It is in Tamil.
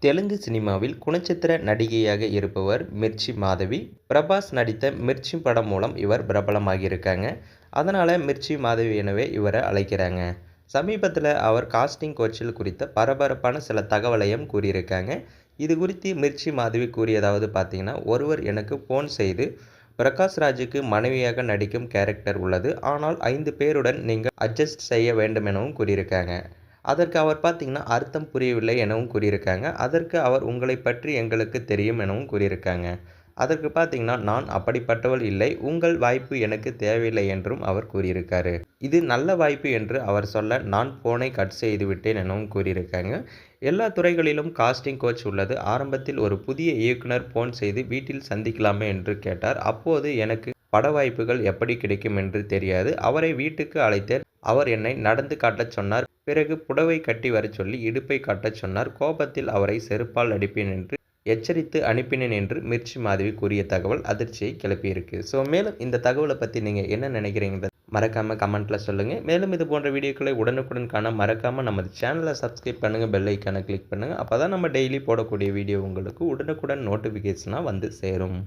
தெலுங்கு சினிமாவில் குணச்சித்திர நடிகையாக இருப்பவர் மிர்ச்சி மாதவி. பிரபாஸ் நடித்த மிர்ச்சி படம் மூலம் இவர் பிரபலமாகியிருக்காங்க. அதனால் மிர்ச்சி மாதவி எனவே இவரை அழைக்கிறாங்க. சமீபத்தில் அவர் காஸ்டிங் கோச்சில் குறித்த பரபரப்பான சில தகவலையும் கூறியிருக்காங்க. இது குறித்து மிர்ச்சி மாதவி கூறியதாவது பார்த்தீங்கன்னா, ஒருவர் எனக்கு ஃபோன் செய்து பிரகாஷ் ராஜுக்கு மனைவியாக நடிக்கும் கேரக்டர் உள்ளது. ஆனால் 5 பேருடன் நீங்கள் அட்ஜஸ்ட் செய்ய வேண்டும் எனவும் கூறியிருக்காங்க. அதற்கு அவர் பார்த்தீங்கன்னா அர்த்தம் புரியவில்லை எனவும் கூறியிருக்காங்க. அதற்கு அவர் உங்களை பற்றி எங்களுக்கு தெரியும் எனவும் கூறியிருக்காங்க. அதற்கு பார்த்தீங்கன்னா நான் அப்படிப்பட்டவள் இல்லை, உங்கள் வாய்ப்பு எனக்கு தேவையில்லை என்றும் அவர் கூறியிருக்காரு. இது நல்ல வாய்ப்பு என்று அவர் சொல்ல நான் ஃபோனை கட் செய்து விட்டேன் எனவும் கூறியிருக்காங்க. எல்லா துறைகளிலும் காஸ்டிங் கோச் உள்ளது. ஆரம்பத்தில் ஒரு புதிய இயக்குனர் ஃபோன் செய்து வீட்டில் சந்திக்கலாமே என்று கேட்டார். அப்போது எனக்கு பட வாய்ப்புகள் எப்படி கிடைக்கும் என்று தெரியாது. அவரை வீட்டுக்கு அழைத்தேன். அவர் என்னை நடந்து காட்டச் சொன்னார். பிறகு புடவை கட்டி வரச் சொல்லி இடுப்பை காட்டச் சொன்னார். கோபத்தில் அவரை செருப்பால் அடிப்பேன் என்று எச்சரித்து அனுப்பினேன் என்று மிர்ச்சி மாதவி கூறிய தகவல் அதிர்ச்சியை கிளப்பியிருக்கு. ஸோ மேலும் இந்த தகவலை பற்றி நீங்கள் என்ன நினைக்கிறீங்க மறக்காமல் கமெண்ட்டில் சொல்லுங்கள். மேலும் இது போன்ற வீடியோக்களை உடனுக்குடன் காண மறக்காமல் நமது சேனலை சப்ஸ்கிரைப் பண்ணுங்கள், பெல் ஐக்கானை கிளிக் பண்ணுங்கள். அப்போ தான் நம்ம டெய்லி போடக்கூடிய வீடியோ உங்களுக்கு உடனுக்குடன் நோட்டிஃபிகேஷனாக வந்து சேரும்.